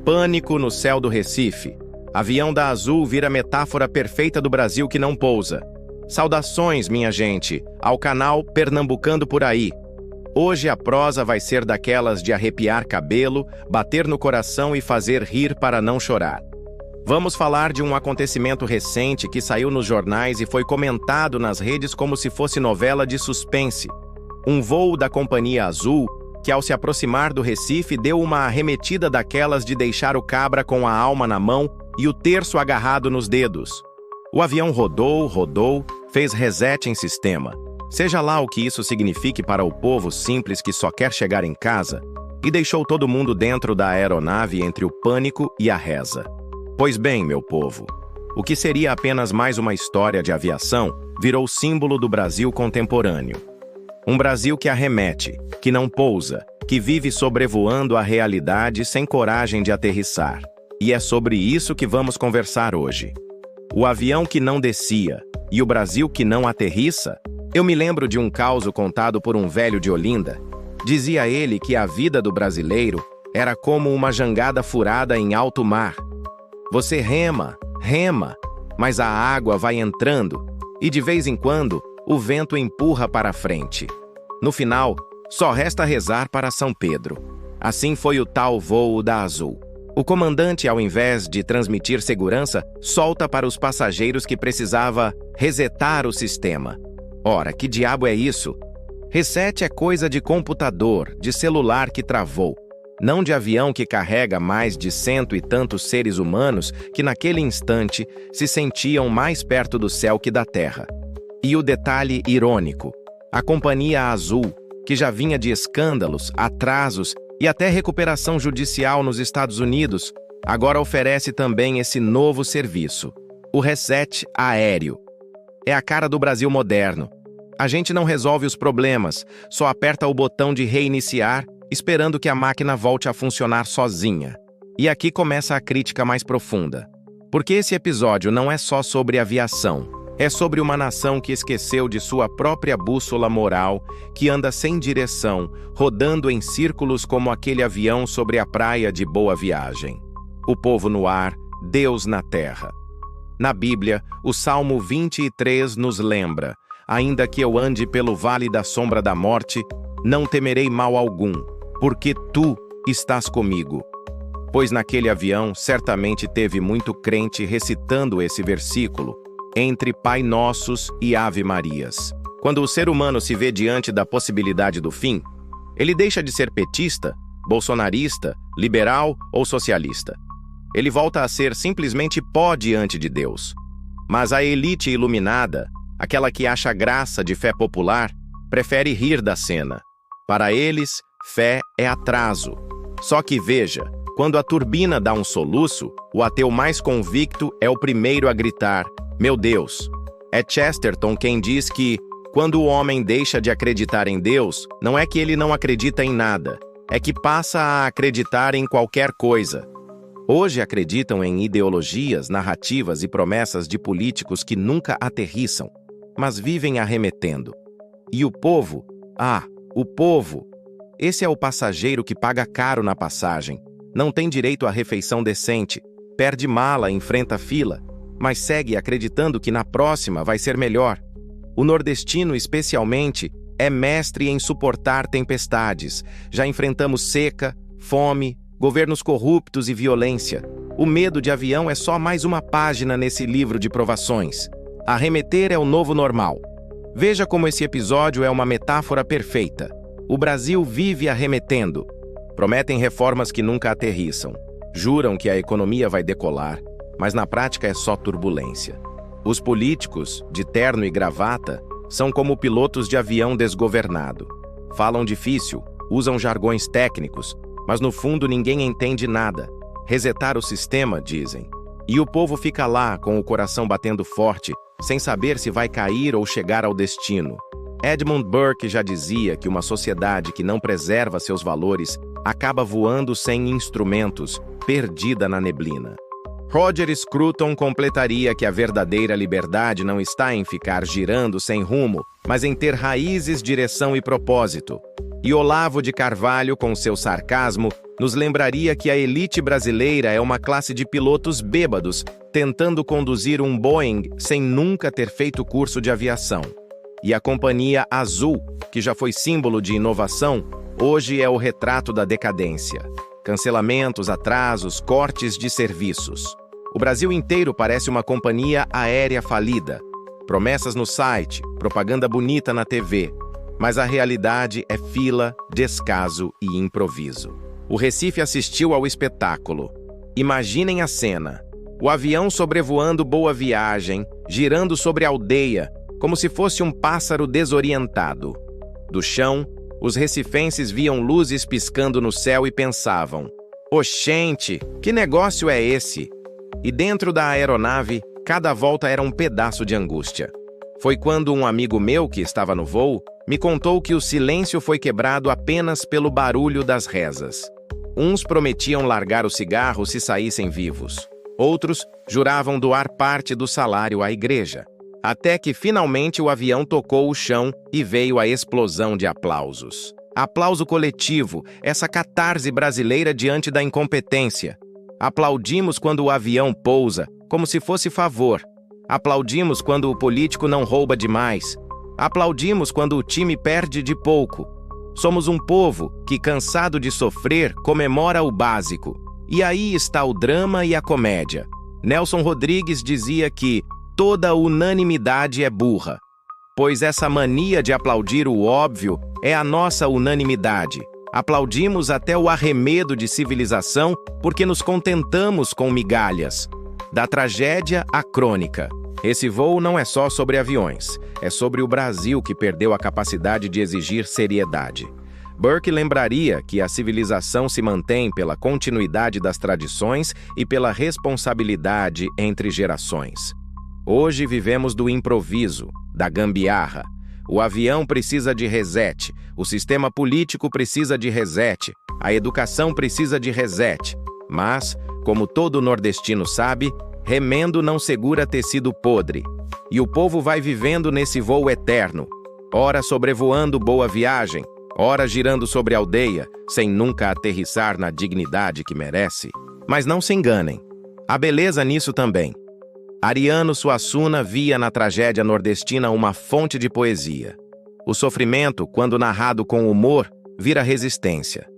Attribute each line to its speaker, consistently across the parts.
Speaker 1: Pânico no céu do Recife. Avião da Azul vira metáfora perfeita do Brasil que não pousa. Saudações, minha gente, ao canal Pernambucando por Aí. Hoje a prosa vai ser daquelas de arrepiar cabelo, bater no coração e fazer rir para não chorar. Vamos falar de um acontecimento recente que saiu nos jornais e foi comentado nas redes como se fosse novela de suspense. Um voo da Companhia Azul, que ao se aproximar do Recife deu uma arremetida daquelas de deixar o cabra com a alma na mão e o terço agarrado nos dedos. O avião rodou, fez reset em sistema. Seja lá o que isso signifique para o povo simples que só quer chegar em casa, e deixou todo mundo dentro da aeronave entre o pânico e a reza. Pois bem, meu povo, o que seria apenas mais uma história de aviação virou símbolo do Brasil contemporâneo. Um Brasil que arremete, que não pousa, que vive sobrevoando a realidade sem coragem de aterrissar. E é sobre isso que vamos conversar hoje. O avião que não descia e o Brasil que não aterrissa. Eu me lembro de um causo contado por um velho de Olinda. Dizia ele que a vida do brasileiro era como uma jangada furada em alto mar. Você rema, mas a água vai entrando e de vez em quando o vento empurra para frente. No final, só resta rezar para São Pedro. Assim foi o tal voo da Azul. O comandante, ao invés de transmitir segurança, solta para os passageiros que precisava resetar o sistema. Ora, que diabo é isso? Reset é coisa de computador, de celular que travou, não de avião que carrega mais de 100 e tantos seres humanos que naquele instante se sentiam mais perto do céu que da terra. E o detalhe irônico, a Companhia Azul, que já vinha de escândalos, atrasos e até recuperação judicial nos Estados Unidos, agora oferece também esse novo serviço, o reset aéreo. É a cara do Brasil moderno. A gente não resolve os problemas, só aperta o botão de reiniciar, esperando que a máquina volte a funcionar sozinha. E aqui começa a crítica mais profunda. Porque esse episódio não é só sobre aviação, é sobre uma nação que esqueceu de sua própria bússola moral, que anda sem direção, rodando em círculos como aquele avião sobre a praia de Boa Viagem. O povo no ar, Deus na terra. Na Bíblia, o Salmo 23 nos lembra: ainda que eu ande pelo vale da sombra da morte, não temerei mal algum, porque tu estás comigo. Pois naquele avião certamente teve muito crente recitando esse versículo, entre Pai Nossos e Ave Marias. Quando o ser humano se vê diante da possibilidade do fim, ele deixa de ser petista, bolsonarista, liberal ou socialista. Ele volta a ser simplesmente pó diante de Deus. Mas a elite iluminada, aquela que acha graça de fé popular, prefere rir da cena. Para eles, fé é atraso. Só que veja, quando a turbina dá um soluço, o ateu mais convicto é o primeiro a gritar: meu Deus! É Chesterton quem diz que, quando o homem deixa de acreditar em Deus, não é que ele não acredita em nada, é que passa a acreditar em qualquer coisa. Hoje acreditam em ideologias, narrativas e promessas de políticos que nunca aterrissam, mas vivem arremetendo. E o povo? O povo! Esse é o passageiro que paga caro na passagem, não tem direito a refeição decente, perde mala, enfrenta fila, mas segue acreditando que na próxima vai ser melhor. O nordestino, especialmente, é mestre em suportar tempestades. Já enfrentamos seca, fome, governos corruptos e violência. O medo de avião é só mais uma página nesse livro de provações. Arremeter é o novo normal. Veja como esse episódio é uma metáfora perfeita. O Brasil vive arremetendo. Prometem reformas que nunca aterrissam. Juram que a economia vai decolar, mas na prática é só turbulência. Os políticos, de terno e gravata, são como pilotos de avião desgovernado. Falam difícil, usam jargões técnicos, mas no fundo ninguém entende nada. Resetar o sistema, dizem. E o povo fica lá, com o coração batendo forte, sem saber se vai cair ou chegar ao destino. Edmund Burke já dizia que uma sociedade que não preserva seus valores acaba voando sem instrumentos, perdida na neblina. Roger Scruton completaria que a verdadeira liberdade não está em ficar girando sem rumo, mas em ter raízes, direção e propósito. E Olavo de Carvalho, com seu sarcasmo, nos lembraria que a elite brasileira é uma classe de pilotos bêbados, tentando conduzir um Boeing sem nunca ter feito curso de aviação. E a Companhia Azul, que já foi símbolo de inovação, hoje é o retrato da decadência. Cancelamentos, atrasos, cortes de serviços. O Brasil inteiro parece uma companhia aérea falida. Promessas no site, propaganda bonita na TV. Mas a realidade é fila, descaso e improviso. O Recife assistiu ao espetáculo. Imaginem a cena. O avião sobrevoando Boa Viagem, girando sobre a aldeia, como se fosse um pássaro desorientado. Do chão, os recifenses viam luzes piscando no céu e pensavam: "Oxente, que negócio é esse?" E dentro da aeronave, cada volta era um pedaço de angústia. Foi quando um amigo meu, que estava no voo, me contou que o silêncio foi quebrado apenas pelo barulho das rezas. Uns prometiam largar o cigarro se saíssem vivos. Outros juravam doar parte do salário à igreja. Até que finalmente o avião tocou o chão e veio a explosão de aplausos. Aplauso coletivo, essa catarse brasileira diante da incompetência. Aplaudimos quando o avião pousa, como se fosse favor. Aplaudimos quando o político não rouba demais. Aplaudimos quando o time perde de pouco. Somos um povo que, cansado de sofrer, comemora o básico. E aí está o drama e a comédia. Nelson Rodrigues dizia que toda unanimidade é burra, pois essa mania de aplaudir o óbvio é a nossa unanimidade. Aplaudimos até o arremedo de civilização porque nos contentamos com migalhas. Da tragédia à crônica. Esse voo não é só sobre aviões, é sobre o Brasil que perdeu a capacidade de exigir seriedade. Burke lembraria que a civilização se mantém pela continuidade das tradições e pela responsabilidade entre gerações. Hoje vivemos do improviso, da gambiarra. O avião precisa de reset, o sistema político precisa de reset, a educação precisa de reset. Mas, como todo nordestino sabe, remendo não segura tecido podre. E o povo vai vivendo nesse voo eterno, ora sobrevoando Boa Viagem, ora girando sobre a aldeia, sem nunca aterrissar na dignidade que merece. Mas não se enganem, há beleza nisso também. Ariano Suassuna via na tragédia nordestina uma fonte de poesia. O sofrimento, quando narrado com humor, vira resistência.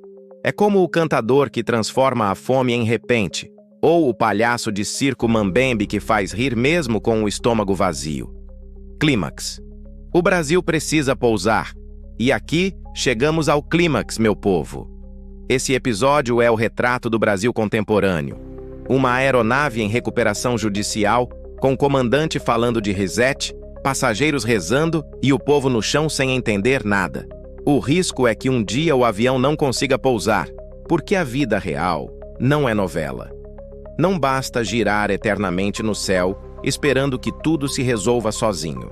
Speaker 1: É como o cantador que transforma a fome em repente, ou o palhaço de circo mambembe que faz rir mesmo com o estômago vazio. Clímax. O Brasil precisa pousar. E aqui chegamos ao clímax, meu povo. Esse episódio é o retrato do Brasil contemporâneo. Uma aeronave em recuperação judicial, com o comandante falando de reset, passageiros rezando e o povo no chão sem entender nada. O risco é que um dia o avião não consiga pousar, porque a vida real não é novela. Não basta girar eternamente no céu, esperando que tudo se resolva sozinho.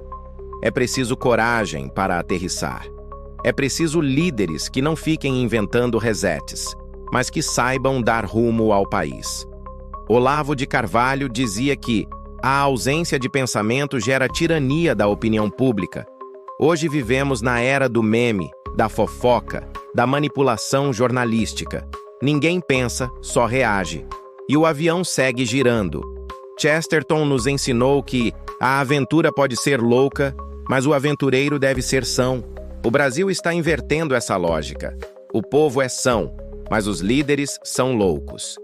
Speaker 1: É preciso coragem para aterrissar. É preciso líderes que não fiquem inventando resets, mas que saibam dar rumo ao país. Olavo de Carvalho dizia que a ausência de pensamento gera tirania da opinião pública. Hoje vivemos na era do meme, da fofoca, da manipulação jornalística. Ninguém pensa, só reage. E o avião segue girando. Chesterton nos ensinou que a aventura pode ser louca, mas o aventureiro deve ser são. O Brasil está invertendo essa lógica. O povo é são, mas os líderes são loucos.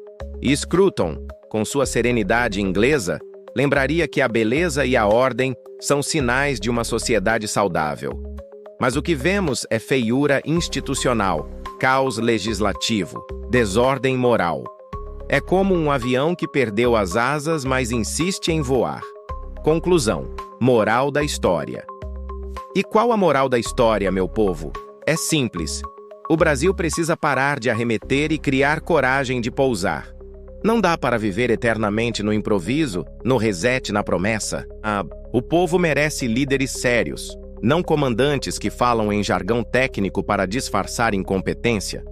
Speaker 1: E Scruton, com sua serenidade inglesa, lembraria que a beleza e a ordem são sinais de uma sociedade saudável. Mas o que vemos é feiura institucional, caos legislativo, desordem moral. É como um avião que perdeu as asas, mas insiste em voar. Conclusão: moral da história. E qual a moral da história, meu povo? É simples. O Brasil precisa parar de arremeter e criar coragem de pousar. Não dá para viver eternamente no improviso, no reset, na promessa. O povo merece líderes sérios, não comandantes que falam em jargão técnico para disfarçar incompetência.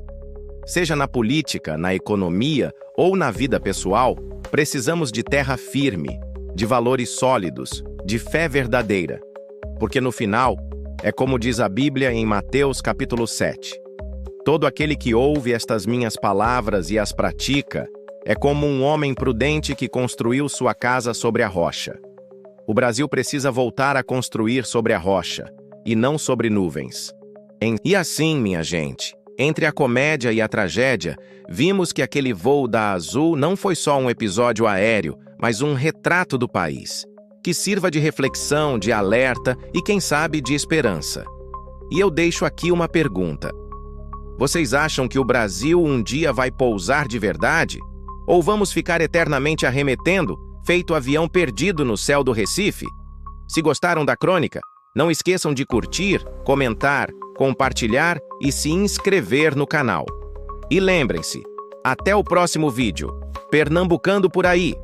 Speaker 1: Seja na política, na economia ou na vida pessoal, precisamos de terra firme, de valores sólidos, de fé verdadeira. Porque no final, é como diz a Bíblia em Mateus capítulo 7, Todo aquele que ouve estas minhas palavras e as pratica é como um homem prudente que construiu sua casa sobre a rocha. O Brasil precisa voltar a construir sobre a rocha, e não sobre nuvens. E assim, minha gente, entre a comédia e a tragédia, vimos que aquele voo da Azul não foi só um episódio aéreo, mas um retrato do país, que sirva de reflexão, de alerta e, quem sabe, de esperança. E eu deixo aqui uma pergunta. Vocês acham que o Brasil um dia vai pousar de verdade? Ou vamos ficar eternamente arremetendo, feito avião perdido no céu do Recife? Se gostaram da crônica, não esqueçam de curtir, comentar, compartilhar e se inscrever no canal. E lembrem-se, até o próximo vídeo. Pernambucando por aí!